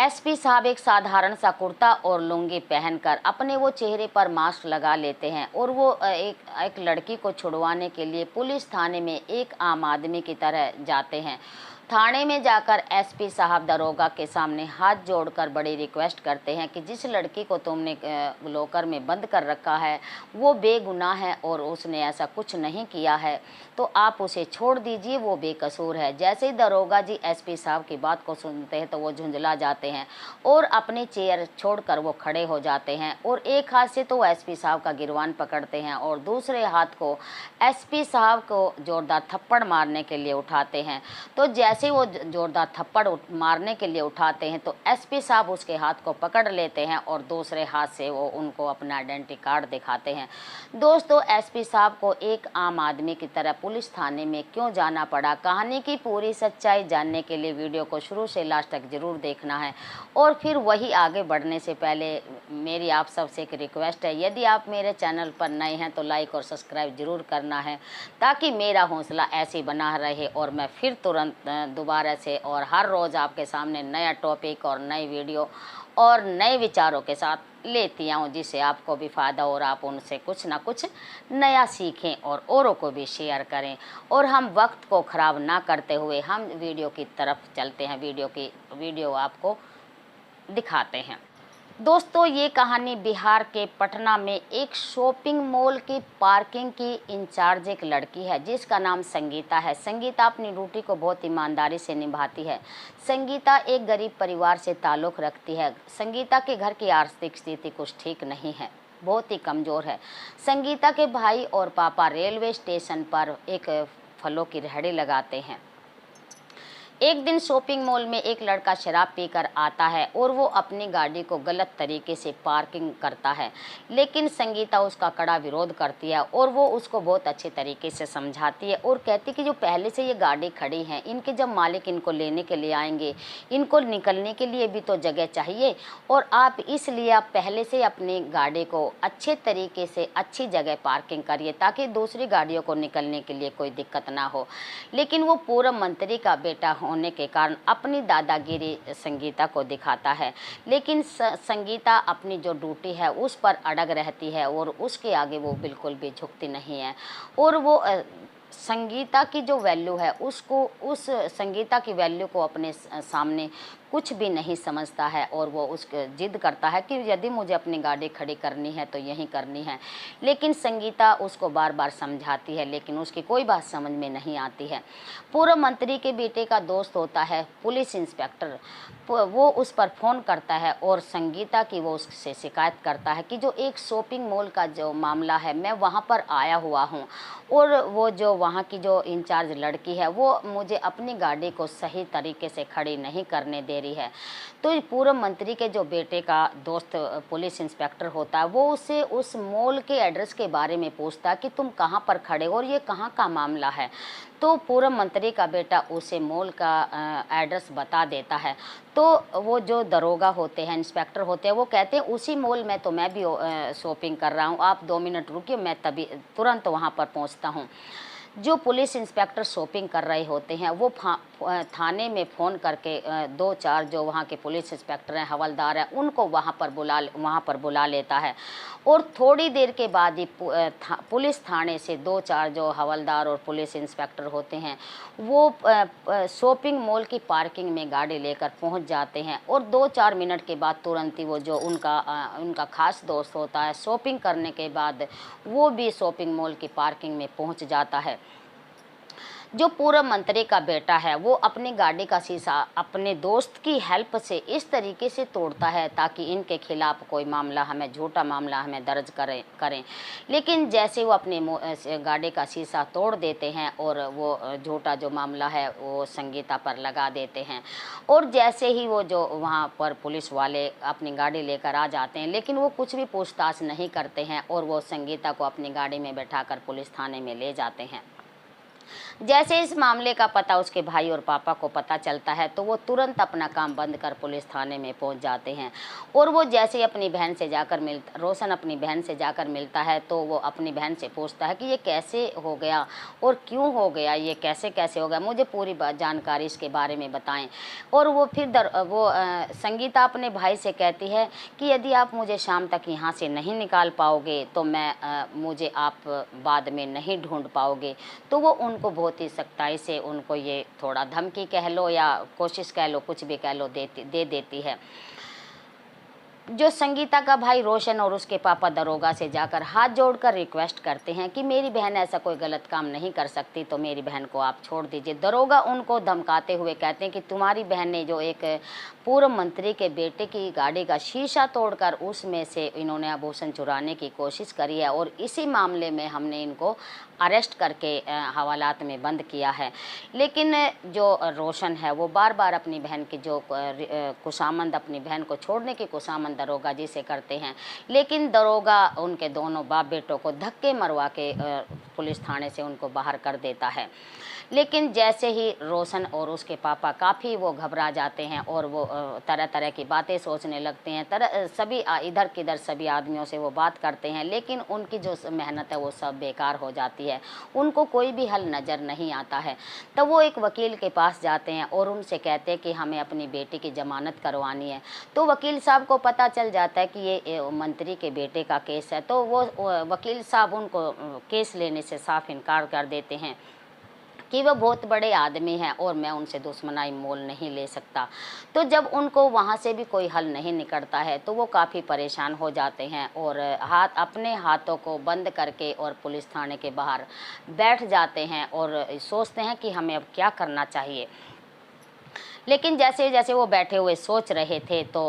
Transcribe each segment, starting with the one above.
SP साहब एक साधारण सा कुर्ता और लुंगी पहनकर अपने वो चेहरे पर मास्क लगा लेते हैं और वो एक लड़की को छुड़वाने के लिए पुलिस थाने में एक आम आदमी की तरह जाते हैं। थाने में जाकर एसपी साहब दरोगा के सामने हाथ जोड़कर बड़ी रिक्वेस्ट करते हैं कि जिस लड़की को तुमने लॉकर में बंद कर रखा है वो बेगुनाह है और उसने ऐसा कुछ नहीं किया है, तो आप उसे छोड़ दीजिए, वो बेकसूर है। जैसे ही दरोगा जी एसपी साहब की बात को सुनते हैं तो वो झुंझला जाते हैं और अपनी चेयर छोड़कर वो खड़े हो जाते हैं और एक हाथ से तो एसपी साहब का गिरवान पकड़ते हैं और दूसरे हाथ को एसपी साहब को जोरदार थप्पड़ मारने के लिए उठाते हैं। तो जैसे वो जोरदार थप्पड़ मारने के लिए उठाते हैं तो एसपी साहब उसके हाथ को पकड़ लेते हैं और दूसरे हाथ से वो उनको अपना आइडेंटिटी कार्ड दिखाते हैं। दोस्तों, एसपी साहब को एक आम आदमी की तरह पुलिस थाने में क्यों जाना पड़ा, कहानी की पूरी सच्चाई जानने के लिए वीडियो को शुरू से लास्ट तक जरूर देखना है। और फिर वही आगे बढ़ने से पहले मेरी आप सबसे एक रिक्वेस्ट है, यदि आप मेरे चैनल पर नए हैं तो लाइक और सब्सक्राइब जरूर करना है ताकि मेरा हौसला ऐसे बना रहे और मैं फिर तुरंत दोबारा से और हर रोज़ आपके सामने नया टॉपिक और नई वीडियो और नए विचारों के साथ लेती आऊँ, जिससे आपको भी फ़ायदा और आप उनसे कुछ ना कुछ नया सीखें और औरों को भी शेयर करें। और हम वक्त को ख़राब ना करते हुए हम वीडियो की तरफ चलते हैं, वीडियो आपको दिखाते हैं। दोस्तों, ये कहानी बिहार के पटना में एक शॉपिंग मॉल की पार्किंग की इंचार्ज एक लड़की है जिसका नाम संगीता है। संगीता अपनी ड्यूटी को बहुत ईमानदारी से निभाती है। संगीता एक गरीब परिवार से ताल्लुक़ रखती है। संगीता के घर की आर्थिक स्थिति कुछ ठीक नहीं है, बहुत ही कमज़ोर है। संगीता के भाई और पापा रेलवे स्टेशन पर एक फलों की रेहड़ी लगाते हैं। एक दिन शॉपिंग मॉल में एक लड़का शराब पीकर आता है और वो अपनी गाड़ी को गलत तरीके से पार्किंग करता है, लेकिन संगीता उसका कड़ा विरोध करती है और वो उसको बहुत अच्छे तरीके से समझाती है और कहती कि जो पहले से ये गाड़ी खड़ी है, इनके जब मालिक इनको लेने के लिए आएंगे, इनको निकलने के लिए भी तो जगह चाहिए और इसलिए आप पहले से अपनी गाड़ी को अच्छे तरीके से अच्छी जगह पार्किंग करिए ताकि दूसरी गाड़ियों को निकलने के लिए कोई दिक्कत ना हो। लेकिन वो पूर्व मंत्री का बेटा होने के कारण अपनी दादागिरी संगीता को दिखाता है, लेकिन संगीता अपनी जो ड्यूटी है उस पर अड़ग रहती है और उसके आगे वो बिल्कुल भी झुकती नहीं है। और वो संगीता की जो वैल्यू है उस संगीता की वैल्यू को अपने सामने कुछ भी नहीं समझता है और वो उसके जिद करता है कि यदि मुझे अपनी गाड़ी खड़ी करनी है तो यहीं करनी है। लेकिन संगीता उसको बार बार समझाती है, लेकिन उसकी कोई बात समझ में नहीं आती है। पूर्व मंत्री के बेटे का दोस्त होता है पुलिस इंस्पेक्टर, वो उस पर फ़ोन करता है और संगीता की वो उससे शिकायत करता है कि जो एक शॉपिंग मॉल का जो मामला है, मैं वहाँ पर आया हुआ हूँ और वो जो वहाँ की जो इंचार्ज लड़की है वो मुझे अपनी गाड़ी को सही तरीके से खड़ी नहीं करने दे रही है। तो पूर्व मंत्री के जो बेटे का दोस्त पुलिस इंस्पेक्टर होता है वो उससे उस मॉल के एड्रेस के बारे में पूछता है कि तुम कहाँ पर खड़े हो और ये कहाँ का मामला है। तो पूर्व मंत्री का बेटा उसे मॉल का एड्रेस बता देता है। तो वो जो दरोगा होते हैं, इंस्पेक्टर होते हैं, वो कहते हैं उसी मॉल में तो मैं भी शॉपिंग कर रहा हूँ, आप 2 मिनट रुकिए, मैं तभी तुरंत वहाँ पर पहुँचता हूँ। जो पुलिस इंस्पेक्टर शॉपिंग कर रहे होते हैं वो थाने में फ़ोन करके 2-4 जो वहाँ के पुलिस इंस्पेक्टर हैं, हवलदार हैं, उनको वहाँ पर बुला लेता है और थोड़ी देर के बाद ही पुलिस थाने से 2-4 जो हवलदार और पुलिस इंस्पेक्टर होते हैं वो शॉपिंग मॉल की पार्किंग में गाड़ी लेकर पहुँच जाते हैं और 2-4 मिनट के बाद तुरंत ही वो जो उनका खास दोस्त होता है शॉपिंग करने के बाद वो भी शॉपिंग मॉल की पार्किंग में पहुँच जाता है। जो पूर्व मंत्री का बेटा है वो अपनी गाड़ी का शीशा अपने दोस्त की हेल्प से इस तरीके से तोड़ता है ताकि इनके खिलाफ कोई मामला झूठा मामला हमें दर्ज करें। लेकिन जैसे वो अपनी गाड़ी का शीशा तोड़ देते हैं और वो झूठा जो मामला है वो संगीता पर लगा देते हैं और जैसे ही वो जो वहाँ पर पुलिस वाले अपनी गाड़ी लेकर आ जाते हैं, लेकिन वो कुछ भी पूछताछ नहीं करते हैं और वो संगीता को अपनी गाड़ी में बैठाकर पुलिस थाने में ले जाते हैं। जैसे इस मामले का पता उसके भाई और पापा को पता चलता है तो वो तुरंत अपना काम बंद कर पुलिस थाने में पहुंच जाते हैं। और वो जैसे ही अपनी बहन से जाकर रोशन अपनी बहन से जाकर मिलता है तो वो अपनी बहन से पूछता है कि ये कैसे हो गया और क्यों हो गया, ये कैसे कैसे हो गया, मुझे पूरी जानकारी इसके बारे में बताएं। और वो फिर संगीता अपने भाई से कहती है कि यदि आप मुझे शाम तक यहाँ से नहीं निकाल पाओगे तो मुझे आप बाद में नहीं ढूंढ पाओगे। तो वो उनको बहुत ही सख्ताई से उनको ये थोड़ा धमकी कह लो या कोशिश कह लो, कुछ भी कह लो, दे देती है। जो संगीता का भाई रोशन और उसके पापा दरोगा से जाकर हाथ जोड़कर रिक्वेस्ट करते हैं कि मेरी बहन ऐसा कोई गलत काम नहीं कर सकती, तो मेरी बहन को आप छोड़ दीजिए। दरोगा उनको धमकाते हुए कहते हैं कि तुम्हारी बहन ने जो एक पूर्व मंत्री के बेटे की गाड़ी का शीशा तोड़कर उसमें से इन्होंने आभूषण चुराने की कोशिश करी है और इसी मामले में हमने इनको अरेस्ट करके हवालात में बंद किया है। लेकिन जो रोशन है वो बार बार अपनी बहन की जो खुशामंद अपनी बहन को छोड़ने की खुशामंद दरोगा जी से करते हैं, लेकिन दरोगा उनके दोनों बाप बेटों को धक्के मरवा के पुलिस थाने से उनको बाहर कर देता है। लेकिन जैसे ही रोशन और उसके पापा काफ़ी वो घबरा जाते हैं और वो तरह तरह की बातें सोचने लगते हैं, सभी इधर किधर सभी आदमियों से वो बात करते हैं, लेकिन उनकी जो मेहनत है वो सब बेकार हो जाती है, उनको कोई भी हल नज़र नहीं आता है। तब वो एक वकील के पास जाते हैं और उनसे कहते हैं कि हमें अपनी बेटी की ज़मानत करवानी है। तो वकील साहब को पता चल जाता है कि ये मंत्री के बेटे का केस है, तो वो वकील साहब उनको केस लेने से साफ इनकार कर देते हैं कि वह बहुत बड़े आदमी हैं और मैं उनसे दुश्मनाई मोल नहीं ले सकता। तो जब उनको वहाँ से भी कोई हल नहीं निकलता है तो वो काफ़ी परेशान हो जाते हैं और अपने हाथों को बंद करके और पुलिस थाने के बाहर बैठ जाते हैं और सोचते हैं कि हमें अब क्या करना चाहिए। लेकिन जैसे जैसे वो बैठे हुए सोच रहे थे तो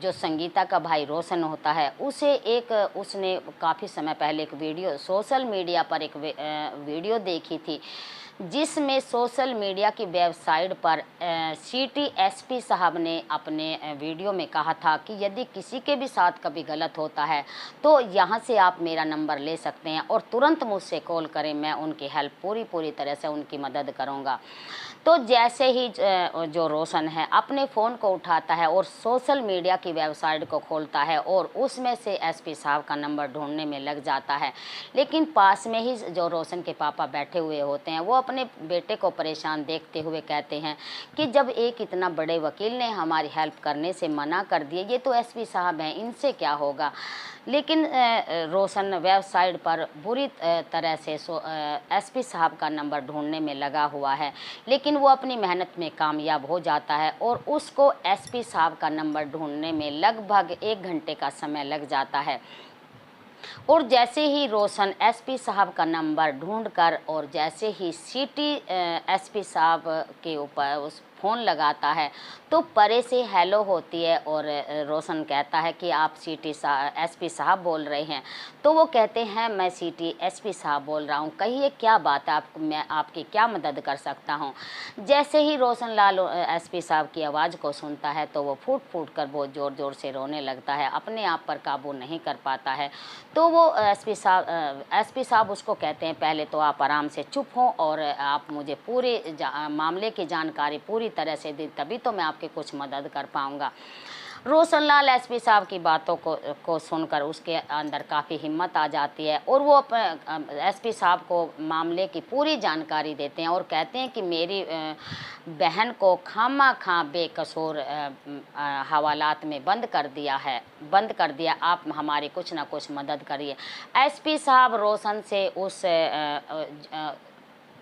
जो संगीता का भाई रोशन होता है उसने काफ़ी समय पहले एक वीडियो सोशल मीडिया पर एक वीडियो देखी थी, जिसमें सोशल मीडिया की वेबसाइट पर सिटी एसपी साहब ने अपने वीडियो में कहा था कि यदि किसी के भी साथ कभी गलत होता है तो यहाँ से आप मेरा नंबर ले सकते हैं और तुरंत मुझसे कॉल करें, मैं उनकी हेल्प पूरी तरह से उनकी मदद करूँगा। तो जैसे ही जो रोशन है अपने फ़ोन को उठाता है और सोशल मीडिया की वेबसाइट को खोलता है और उसमें से एसपी साहब का नंबर ढूंढने में लग जाता है, लेकिन पास में ही जो रोशन के पापा बैठे हुए होते हैं वो अपने बेटे को परेशान देखते हुए कहते हैं कि जब एक इतना बड़े वकील ने हमारी हेल्प करने से मना कर दिए, ये तो एसपी साहब हैं, इनसे क्या होगा। लेकिन रोशन वेबसाइट पर बुरी तरह से एसपी साहब का नंबर ढूंढने में लगा हुआ है, लेकिन वो अपनी मेहनत में कामयाब हो जाता है और उसको एसपी साहब का नंबर ढूंढने में लगभग 1 घंटे का समय लग जाता है। और जैसे ही रोशन एसपी साहब का नंबर ढूंढकर और जैसे ही सिटी एसपी साहब के ऊपर उस फ़ोन लगाता है तो परे से हेलो होती है और रोशन कहता है कि आप एसपी साहब बोल रहे हैं। तो वो कहते हैं मैं सिटी एसपी साहब बोल रहा हूँ, कहिए क्या बात है, मैं आपकी क्या मदद कर सकता हूँ। जैसे ही रोशन लाल एसपी साहब की आवाज़ को सुनता है तो वो फूट फूट कर बहुत ज़ोर ज़ोर से रोने लगता है, अपने आप पर काबू नहीं कर पाता है। तो वो एसपी साहब उसको कहते हैं पहले तो आप आराम से चुप हों और आप मुझे पूरे मामले की जानकारी पूरी तरह से दी, तभी तो मैं आपकी कुछ मदद कर पाऊंगा। रोशन लाल एसपी साहब की बातों को सुनकर उसके अंदर काफ़ी हिम्मत आ जाती है और वो एसपी साहब को मामले की पूरी जानकारी देते हैं और कहते हैं कि मेरी बहन को खामा बेकसूर हवालात में बंद कर दिया, आप हमारी कुछ ना कुछ मदद करिए। एसपी साहब रोशन से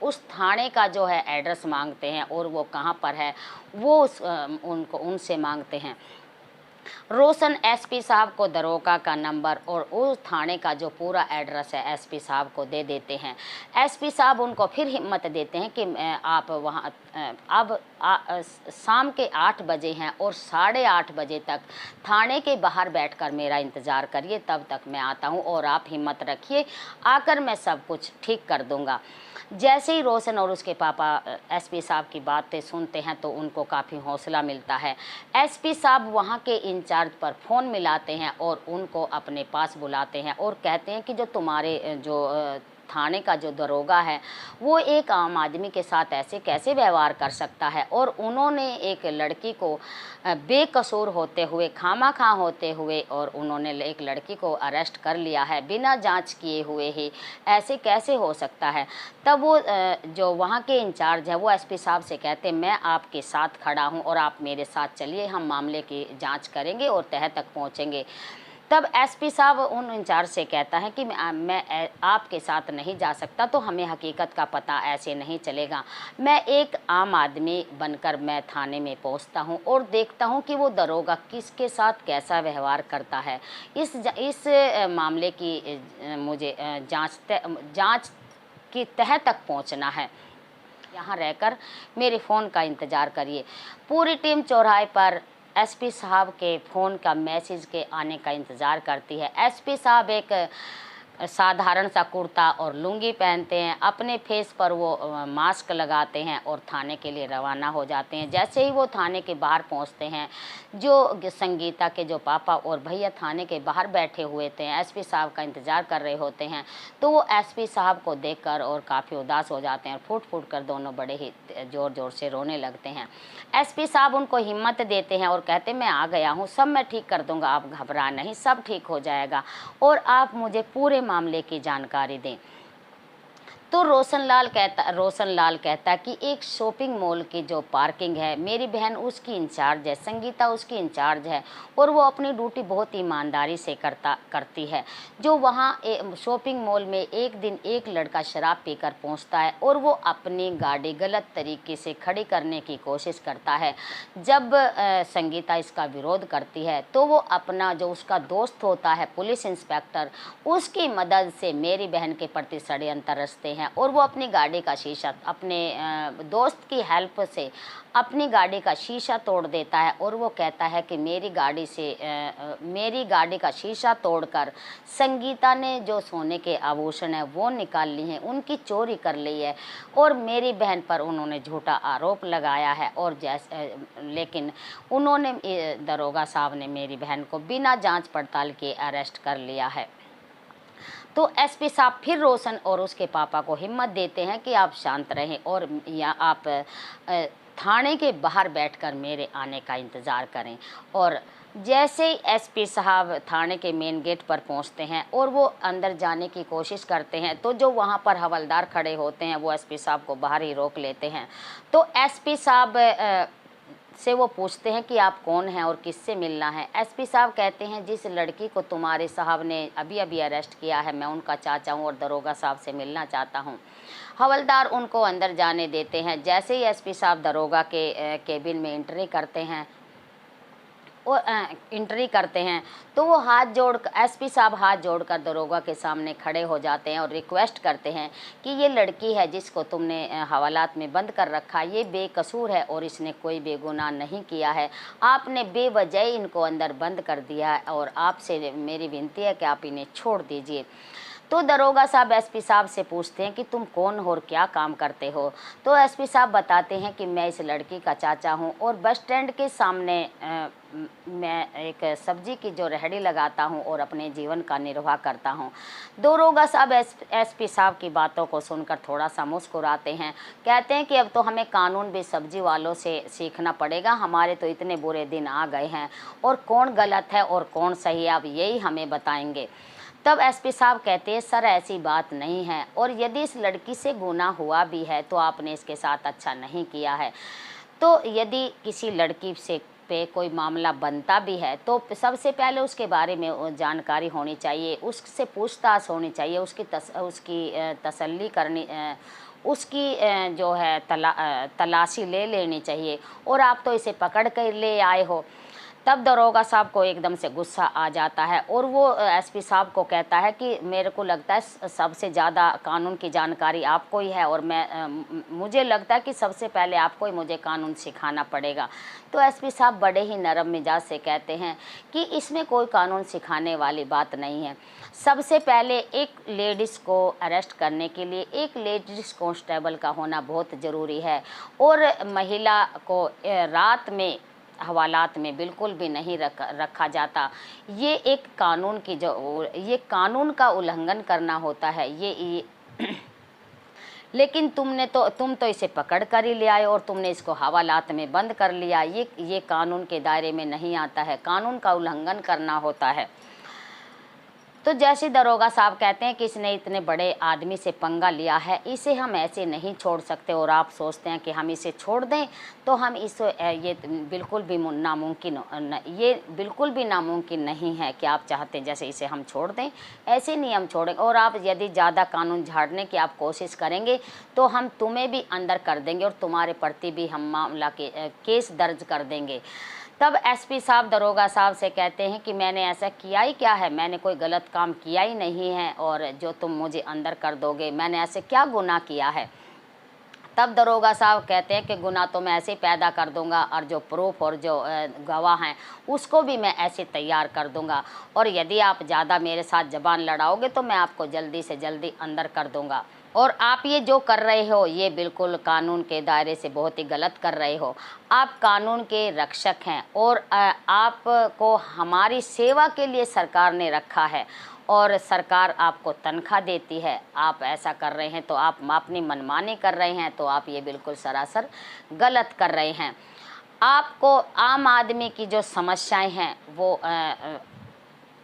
उस थाने का जो है एड्रेस मांगते हैं और वो कहाँ पर है वो उनसे मांगते हैं। रोशन एसपी साहब को दरोगा का नंबर और उस थाने का जो पूरा एड्रेस है एसपी साहब को दे देते हैं। एसपी साहब उनको फिर हिम्मत देते हैं कि आप वहाँ अब शाम के 8 बजे हैं और 8:30 बजे तक थाने के बाहर बैठकर मेरा इंतज़ार करिए, तब तक मैं आता हूँ और आप हिम्मत रखिए, आकर मैं सब कुछ ठीक कर दूँगा। जैसे ही रोशन और उसके पापा एसपी साहब की बातें सुनते हैं तो उनको काफ़ी हौसला मिलता है। एसपी साहब वहाँ के इंचार्ज पर फ़ोन मिलाते हैं और उनको अपने पास बुलाते हैं और कहते हैं कि जो तुम्हारे जो थाने का जो दरोगा है वो एक आम आदमी के साथ ऐसे कैसे व्यवहार कर सकता है। और उन्होंने एक लड़की को बेकसूर होते हुए, खामा-खा होते हुए, और उन्होंने एक लड़की को अरेस्ट कर लिया है बिना जांच किए हुए ही। ऐसे कैसे हो सकता है। तब वो जो वहाँ के इंचार्ज है वो एसपी साहब से कहते हैं मैं आपके साथ खड़ा हूँ और आप मेरे साथ चलिए, हम मामले की जांच करेंगे और तह तक पहुँचेंगे। तब एसपी साहब उन इंचार्ज से कहता है कि मैं आपके साथ नहीं जा सकता, तो हमें हकीकत का पता ऐसे नहीं चलेगा। मैं एक आम आदमी बनकर मैं थाने में पहुंचता हूं और देखता हूं कि वो दरोगा किसके साथ कैसा व्यवहार करता है। इस मामले की मुझे जांच की तह तक पहुंचना है। यहाँ रहकर मेरे फ़ोन का इंतज़ार करिए। पूरी टीम चौराहे पर एसपी साहब के फ़ोन का मैसेज के आने का इंतज़ार करती है। एसपी साहब एक साधारण सा कुर्ता और लुंगी पहनते हैं, अपने फेस पर वो मास्क लगाते हैं और थाने के लिए रवाना हो जाते हैं। जैसे ही वो थाने के बाहर पहुंचते हैं, जो संगीता के जो पापा और भैया थाने के बाहर बैठे हुए थे, एसपी साहब का इंतज़ार कर रहे होते हैं, तो वो एसपी साहब को देखकर और काफ़ी उदास हो जाते हैं और फूट फूट कर दोनों बड़े ही ज़ोर ज़ोर से रोने लगते हैं। एसपी साहब उनको हिम्मत देते हैं और कहते मैं आ गया हूँ, सब मैं ठीक कर दूँगा, आप घबरा नहीं, सब ठीक हो जाएगा और आप मुझे पूरे मामले की जानकारी दें। तो रोशन लाल कहता कि एक शॉपिंग मॉल की जो पार्किंग है, मेरी बहन उसकी इंचार्ज है, संगीता उसकी इंचार्ज है और वो अपनी ड्यूटी बहुत ईमानदारी से करती है। जो वहाँ शॉपिंग मॉल में एक दिन एक लड़का शराब पीकर पहुँचता है और वो अपनी गाड़ी गलत तरीके से खड़ी करने की कोशिश करता है। जब संगीता इसका विरोध करती है तो वो अपना जो उसका दोस्त होता है पुलिस इंस्पेक्टर, उसकी मदद से मेरी बहन के प्रति षड्यंत्र रचते हैं और वो अपनी गाड़ी का शीशा अपने दोस्त की हेल्प से अपनी गाड़ी का शीशा तोड़ देता है और वो कहता है कि मेरी गाड़ी का शीशा तोड़कर संगीता ने जो सोने के आभूषण है वो निकाल ली हैं, उनकी चोरी कर ली है और मेरी बहन पर उन्होंने झूठा आरोप लगाया है। और लेकिन उन्होंने दरोगा साहब ने मेरी बहन को बिना जांच पड़ताल के अरेस्ट कर लिया है। तो एसपी साहब फिर रोशन और उसके पापा को हिम्मत देते हैं कि आप शांत रहें और या आप थाने के बाहर बैठकर मेरे आने का इंतज़ार करें। और जैसे ही एसपी साहब थाने के मेन गेट पर पहुंचते हैं और वो अंदर जाने की कोशिश करते हैं तो जो वहां पर हवलदार खड़े होते हैं वो एसपी साहब को बाहर ही रोक लेते हैं। तो एसपी साहब से वो पूछते हैं कि आप कौन हैं और किससे मिलना है। एसपी साहब कहते हैं जिस लड़की को तुम्हारे साहब ने अभी अभी अरेस्ट किया है मैं उनका चाचा हूँ और दरोगा साहब से मिलना चाहता हूँ। हवलदार उनको अंदर जाने देते हैं। जैसे ही एसपी साहब दरोगा के केबिन में एंट्री करते हैं तो वो एसपी साहब हाथ जोड़कर दरोगा के सामने खड़े हो जाते हैं और रिक्वेस्ट करते हैं कि ये लड़की है जिसको तुमने हवालात में बंद कर रखा, ये बेकसूर है और इसने कोई बेगुनाह नहीं किया है। आपने बेवजह इनको अंदर बंद कर दिया है और आपसे मेरी विनती है कि आप इन्हें छोड़ दीजिए। तो दरोगा साहब एसपी साहब से पूछते हैं कि तुम कौन हो और क्या काम करते हो। तो एसपी साहब बताते हैं कि मैं इस लड़की का चाचा हूं और बस स्टैंड के सामने मैं एक सब्जी की जो रेहड़ी लगाता हूं और अपने जीवन का निर्वाह करता हूं। दरोगा साहब एसपी साहब की बातों को सुनकर थोड़ा सा मुस्कुराते हैं, कहते हैं कि अब तो हमें कानून भी सब्जी वालों से सीखना पड़ेगा, हमारे तो इतने बुरे दिन आ गए हैं और कौन गलत है और कौन सही है अब यही हमें बताएंगे। तब एसपी साहब कहते हैं सर ऐसी बात नहीं है और यदि इस लड़की से गुनाह हुआ भी है तो आपने इसके साथ अच्छा नहीं किया है। तो यदि किसी लड़की से पे कोई मामला बनता भी है तो सबसे पहले उसके बारे में जानकारी होनी चाहिए, उससे पूछताछ होनी चाहिए, उसकी तसल्ली करनी उसकी जो है तलाशी ले लेनी चाहिए और आप तो इसे पकड़ कर ले आए हो। तब दरोगा साहब को एकदम से गुस्सा आ जाता है और वो एसपी साहब को कहता है कि मेरे को लगता है सबसे ज़्यादा कानून की जानकारी आपको ही है और मुझे लगता है कि सबसे पहले आपको ही मुझे कानून सिखाना पड़ेगा। तो एसपी साहब बड़े ही नरम मिजाज से कहते हैं कि इसमें कोई कानून सिखाने वाली बात नहीं है। सबसे पहले एक लेडीज़ को अरेस्ट करने के लिए एक लेडीज़ कांस्टेबल का होना बहुत ज़रूरी है और महिला को रात में हवालात में बिल्कुल भी नहीं रखा जाता। ये एक कानून की ये कानून का उल्लंघन करना होता है। ये लेकिन तुम तो इसे पकड़ कर ही ले आए और तुमने इसको हवालात में बंद कर लिया। ये कानून के दायरे में नहीं आता है, कानून का उल्लंघन करना होता है। तो जैसे दरोगा साहब कहते हैं कि इसने इतने बड़े आदमी से पंगा लिया है, इसे हम ऐसे नहीं छोड़ सकते, और आप सोचते हैं कि हम इसे छोड़ दें तो हम ये बिल्कुल भी नामुमकिन, ये बिल्कुल भी नामुमकिन नहीं है कि आप चाहते हैं जैसे इसे हम छोड़ दें, ऐसे नहीं हम छोड़ेंगे। और आप यदि ज़्यादा कानून झाड़ने की आप कोशिश करेंगे तो हम तुम्हें भी अंदर कर देंगे और तुम्हारे प्रति भी हम मामला केस दर्ज कर देंगे। तब एसपी साहब दरोगा साहब से कहते हैं कि मैंने ऐसा किया ही क्या है, मैंने कोई गलत काम किया ही नहीं है, और जो तुम मुझे अंदर कर दोगे, मैंने ऐसे क्या गुनाह किया है। तब दरोगा साहब कहते हैं कि गुनाह तो मैं ऐसे पैदा कर दूंगा, और जो प्रूफ और जो गवाह हैं उसको भी मैं ऐसे तैयार कर दूंगा, और यदि आप ज़्यादा मेरे साथ ज़बान लड़ाओगे तो मैं आपको जल्दी से जल्दी अंदर कर दूंगा। और आप ये जो कर रहे हो ये बिल्कुल कानून के दायरे से बहुत ही गलत कर रहे हो। आप कानून के रक्षक हैं और आपको हमारी सेवा के लिए सरकार ने रखा है, और सरकार आपको तनख्वाह देती है। आप ऐसा कर रहे हैं तो आप अपनी मनमानी कर रहे हैं, तो आप ये बिल्कुल सरासर गलत कर रहे हैं। आपको आम आदमी की जो समस्याएं हैं वो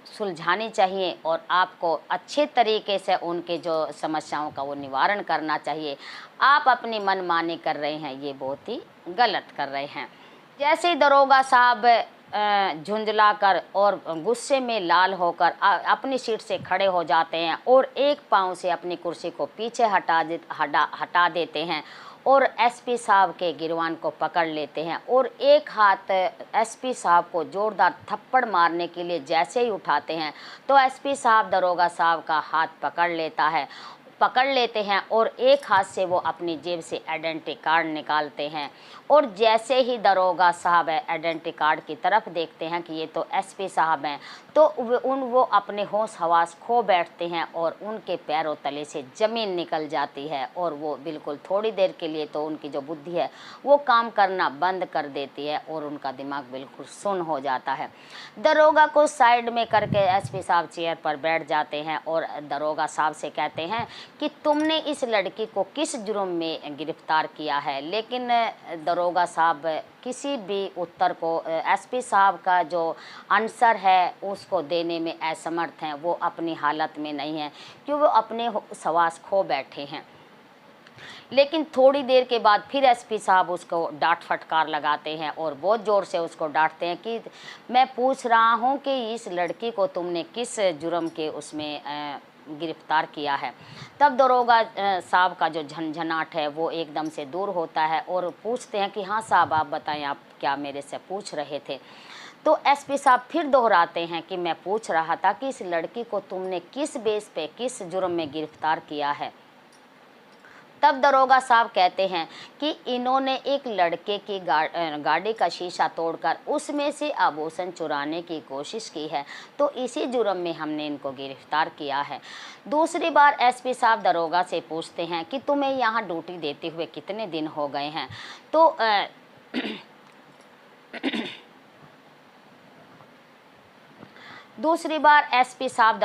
सुलझानी चाहिए, और आपको अच्छे तरीके से उनके जो समस्याओं का वो निवारण करना चाहिए। आप अपनी मनमानी कर रहे हैं, ये बहुत ही गलत कर रहे हैं। जैसे ही दरोगा साहब झुंझला कर और गुस्से में लाल होकर अपनी सीट से खड़े हो जाते हैं और एक पाँव से अपनी कुर्सी को पीछे हटा देते हैं, और एसपी साहब के गिरवान को पकड़ लेते हैं, और एक हाथ एसपी साहब को जोरदार थप्पड़ मारने के लिए जैसे ही उठाते हैं तो एसपी साहब दरोगा साहब का हाथ पकड़ लेते हैं, और एक हाथ से वो अपनी जेब से आइडेंटिटी कार्ड निकालते हैं। और जैसे ही दरोगा साहब आइडेंटिटी कार्ड की तरफ देखते हैं कि ये तो एसपी साहब हैं, तो वो अपने होश हवास खो बैठते हैं, और उनके पैरों तले से ज़मीन निकल जाती है, और वो बिल्कुल थोड़ी देर के लिए तो उनकी जो बुद्धि है वो काम करना बंद कर देती है, और उनका दिमाग बिल्कुल सुन्न हो जाता है। दरोगा को साइड में करके एसपी साहब चेयर पर बैठ जाते हैं, और दरोगा साहब से कहते हैं कि तुमने इस लड़की को किस जुर्म में गिरफ्तार किया है। लेकिन दरोगा साहब किसी भी उत्तर को एसपी साहब का जो आंसर है उसको देने में असमर्थ हैं, वो अपनी हालत में नहीं हैं क्योंकि वो अपने सवास खो बैठे हैं। लेकिन थोड़ी देर के बाद फिर एसपी साहब उसको डांट फटकार लगाते हैं और बहुत ज़ोर से उसको डांटते हैं कि मैं पूछ रहा हूँ कि इस लड़की को तुमने किस जुर्म के उसमें गिरफ्तार किया है। तब दरोगा साहब का जो झंझनाट है वो एकदम से दूर होता है, और पूछते हैं कि हाँ साहब आप बताएं, आप क्या मेरे से पूछ रहे थे। तो एसपी साहब फिर दोहराते हैं कि मैं पूछ रहा था कि इस लड़की को तुमने किस बेस पे किस जुर्म में गिरफ्तार किया है। तब दरोगा साहब कहते हैं कि इन्होंने एक लड़के की गाड़ी का शीशा तोड़कर उसमें से आभूषण चुराने की कोशिश की है, तो इसी जुर्म में हमने इनको गिरफ्तार किया है। दूसरी बार एसपी साहब दरोगा से पूछते हैं कि तुम्हें यहाँ ड्यूटी देते हुए कितने दिन हो गए हैं। तो दूसरी बार एसपी साहब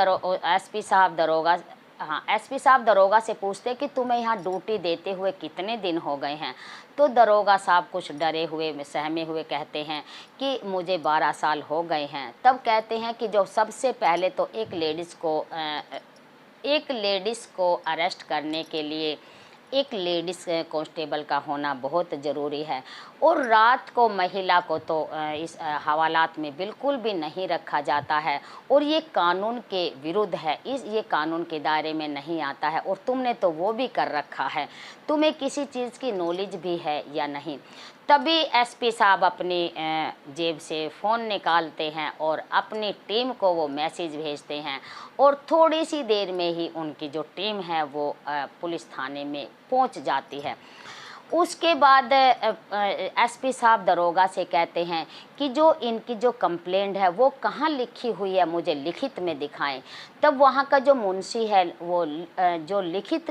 दरोगा से पूछते कि तुम्हें यहाँ ड्यूटी देते हुए कितने दिन हो गए हैं। तो दरोगा साहब कुछ डरे हुए सहमे हुए कहते हैं कि मुझे 12 साल हो गए हैं। तब कहते हैं कि जो सबसे पहले तो एक लेडीज़ को अरेस्ट करने के लिए एक लेडीज़ कांस्टेबल का होना बहुत ज़रूरी है, और रात को महिला को तो इस हवालात में बिल्कुल भी नहीं रखा जाता है, और ये कानून के विरुद्ध है, ये कानून के दायरे में नहीं आता है, और तुमने तो वो भी कर रखा है। तुम्हें किसी चीज़ की नॉलेज भी है या नहीं। तभी एसपी साहब अपनी जेब से फ़ोन निकालते हैं और अपनी टीम को वो मैसेज भेजते हैं, और थोड़ी सी देर में ही उनकी जो टीम है वो पुलिस थाने में पहुंच जाती है। उसके बाद एसपी साहब दरोगा से कहते हैं कि जो इनकी जो कंप्लेंट है वो कहाँ लिखी हुई है, मुझे लिखित में दिखाएं। तब वहाँ का जो मुंशी है वो जो लिखित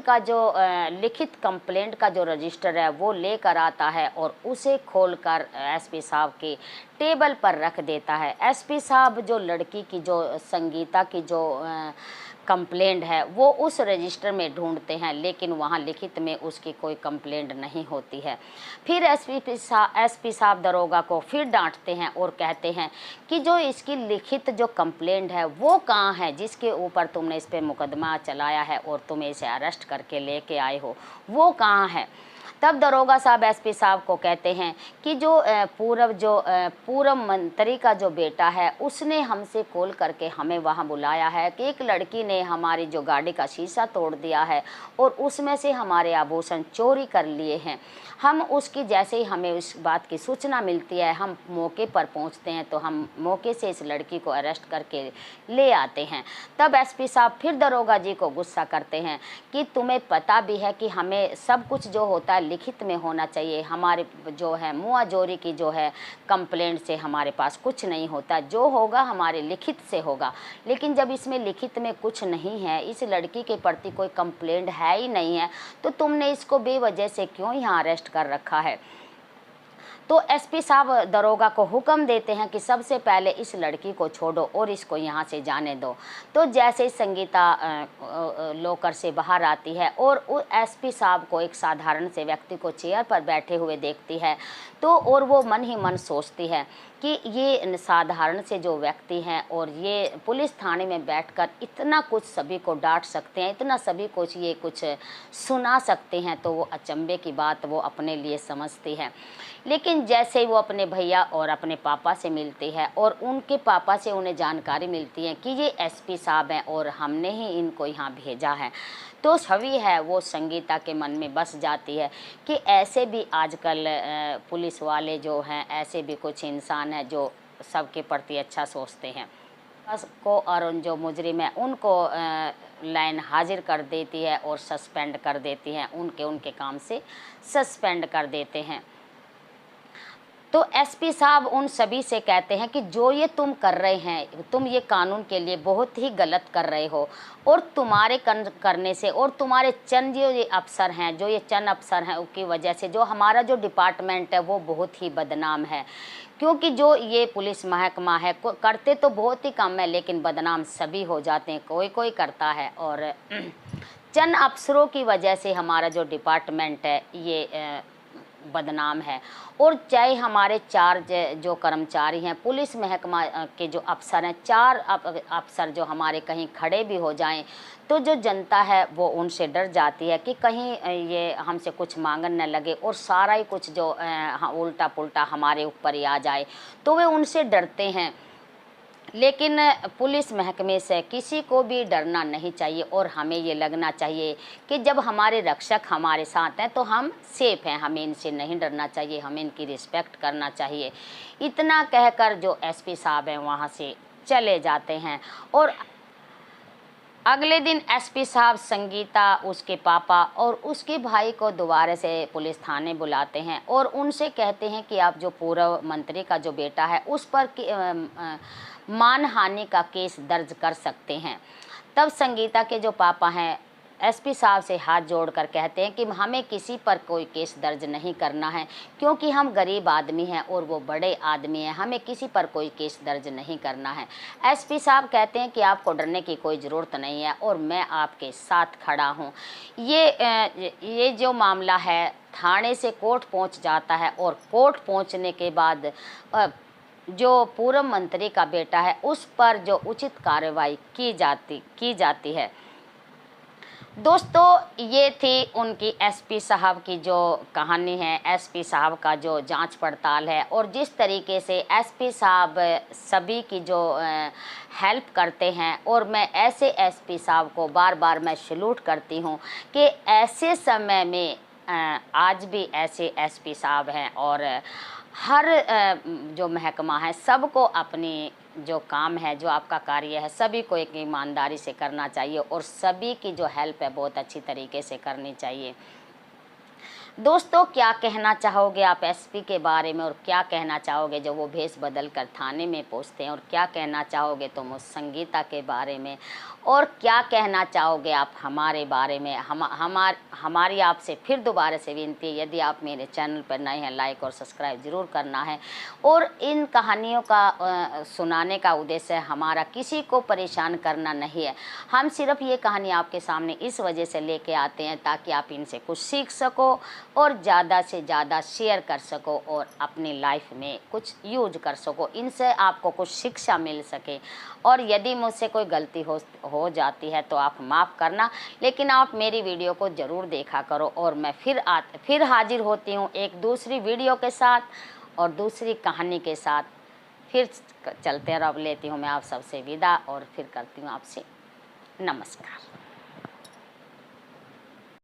कंप्लेंट का जो रजिस्टर है वो लेकर आता है, और उसे खोलकर एसपी साहब के टेबल पर रख देता है। एसपी साहब जो लड़की की जो संगीता की जो कंप्लेंट है वो उस रजिस्टर में ढूंढते हैं, लेकिन वहाँ लिखित में उसकी कोई कंप्लेंट नहीं होती है। फिर एसपी साहब दरोगा को फिर डांटते हैं और कहते हैं कि जो इसकी लिखित जो कंप्लेंट है वो कहाँ है, जिसके ऊपर तुमने इस पर मुकदमा चलाया है और तुम इसे अरेस्ट करके लेके आए हो, वो कहाँ है। तब दरोगा साहब एसपी साहब को कहते हैं कि जो पूर्व मंत्री का जो बेटा है उसने हमसे कॉल करके हमें वहाँ बुलाया है कि एक लड़की ने हमारी जो गाड़ी का शीशा तोड़ दिया है और उसमें से हमारे आभूषण चोरी कर लिए हैं। हम उसकी जैसे ही हमें उस बात की सूचना मिलती है हम मौके पर पहुंचते हैं, तो हम मौके से इस लड़की को अरेस्ट करके ले आते हैं। तब एसपी साहब फिर दरोगा जी को गुस्सा करते हैं कि तुम्हें पता भी है कि हमें सब कुछ जो होता है लिखित में होना चाहिए, हमारे जो है मुआ जोरी की जो है कंप्लेंट से हमारे पास कुछ नहीं होता, जो होगा हमारे लिखित से होगा। लेकिन जब इसमें लिखित में कुछ नहीं है, इस लड़की के प्रति कोई कंप्लेंट है ही नहीं है, तो तुमने इसको बेवजह से क्यों यहाँ अरेस्ट कर रखा है। तो एसपी साहब दरोगा को हुक्म देते हैं कि सबसे पहले इस लड़की को छोड़ो और इसको यहाँ से जाने दो। तो जैसे ही संगीता लॉकर से बाहर आती है और एसपी साहब को एक साधारण से व्यक्ति को चेयर पर बैठे हुए देखती है, तो और वो मन ही मन सोचती है कि ये साधारण से जो व्यक्ति हैं और ये पुलिस थाने में बैठकर इतना कुछ सभी को डांट सकते हैं, इतना सभी कुछ ये कुछ सुना सकते हैं, तो वो अचंभे की बात वो अपने लिए समझती है। लेकिन जैसे ही वो अपने भैया और अपने पापा से मिलती है और उनके पापा से उन्हें जानकारी मिलती है कि ये एसपी साहब हैं और हमने ही इनको यहाँ भेजा है, तो छवि है वो संगीता के मन में बस जाती है कि ऐसे भी आजकल पुलिस वाले जो हैं, ऐसे भी कुछ इंसान हैं जो सबके प्रति अच्छा सोचते हैं। बस को और जो मुजरिम है उनको लाइन हाजिर कर देती है और सस्पेंड कर देती हैं, उनके काम से सस्पेंड कर देते हैं। तो एसपी साहब उन सभी से कहते हैं कि जो ये तुम कर रहे हैं, तुम ये कानून के लिए बहुत ही गलत कर रहे हो, और तुम्हारे करने से और तुम्हारे चंद जो ये अफसर हैं, जो ये चंद अफसर हैं, उनकी वजह से जो हमारा जो डिपार्टमेंट है वो बहुत ही बदनाम है। क्योंकि जो ये पुलिस महकमा है करते तो बहुत ही कम है, लेकिन बदनाम सभी हो जाते हैं, कोई कोई करता है। और चंद अफसरों की वजह से हमारा जो डिपार्टमेंट है ये बदनाम है। और चाहे हमारे चार जो कर्मचारी हैं, पुलिस महकमा के जो अफसर हैं, चार अफसर जो हमारे कहीं खड़े भी हो जाएं, तो जो जनता है वो उनसे डर जाती है कि कहीं ये हमसे कुछ मांगन न लगे और सारा ही कुछ जो उल्टा पुल्टा हमारे ऊपर ही आ जाए, तो वे उनसे डरते हैं। लेकिन पुलिस महकमे से किसी को भी डरना नहीं चाहिए और हमें ये लगना चाहिए कि जब हमारे रक्षक हमारे साथ हैं तो हम सेफ हैं, हमें इनसे नहीं डरना चाहिए, हमें इनकी रिस्पेक्ट करना चाहिए। इतना कहकर जो एसपी साहब हैं वहाँ से चले जाते हैं। और अगले दिन एसपी साहब संगीता, उसके पापा और उसके भाई को दोबारा से पुलिस थाने बुलाते हैं और उनसे कहते हैं कि आप जो पूर्व मंत्री का जो बेटा है उस पर मानहानि का केस दर्ज कर सकते हैं। तब संगीता के जो पापा हैं एसपी साहब से हाथ जोड़कर कहते हैं कि हमें किसी पर कोई केस दर्ज नहीं करना है, क्योंकि हम गरीब आदमी हैं और वो बड़े आदमी हैं, हमें किसी पर कोई केस दर्ज नहीं करना है। एसपी साहब कहते हैं कि आपको डरने की कोई ज़रूरत नहीं है और मैं आपके साथ खड़ा हूँ। ये जो मामला है थाने से कोर्ट पहुँच जाता है और कोर्ट पहुँचने के बाद जो पूर्व मंत्री का बेटा है उस पर जो उचित कार्रवाई की जाती है। दोस्तों, ये थी उनकी एसपी साहब की जो कहानी है, एसपी साहब का जो जांच पड़ताल है और जिस तरीके से एसपी साहब सभी की जो हेल्प करते हैं। और मैं ऐसे एसपी साहब को बार बार मैं सैल्यूट करती हूँ कि ऐसे समय में आज भी ऐसे एसपी साहब हैं और हर जो महकमा है सबको अपनी जो काम है, जो आपका कार्य है, सभी को एक ईमानदारी से करना चाहिए और सभी की जो हेल्प है बहुत अच्छी तरीके से करनी चाहिए। दोस्तों, क्या कहना चाहोगे आप एसपी के बारे में, और क्या कहना चाहोगे जो वो भेष बदल कर थाने में पहुंचते हैं, और क्या कहना चाहोगे तुम उस संगीता के बारे में, और क्या कहना चाहोगे आप हमारे बारे में। हमारी आपसे फिर दोबारा से विनती है, यदि आप मेरे चैनल पर नए हैं, लाइक और सब्सक्राइब ज़रूर करना है। और इन कहानियों का सुनाने का उद्देश्य हमारा किसी को परेशान करना नहीं है। हम सिर्फ ये कहानी आपके सामने इस वजह से लेके आते हैं ताकि आप इनसे कुछ सीख सको और ज़्यादा से ज़्यादा शेयर कर सको और अपनी लाइफ में कुछ यूज कर सको, इनसे आपको कुछ शिक्षा मिल सके। और यदि मुझसे कोई गलती हो जाती है तो आप माफ़ करना, लेकिन आप मेरी वीडियो को ज़रूर देखा करो। और मैं फिर हाजिर होती हूँ एक दूसरी वीडियो के साथ और दूसरी कहानी के साथ। फिर चलते हैं, अब लेती हूँ मैं आप सबसे विदा और फिर करती हूँ आपसे नमस्कार।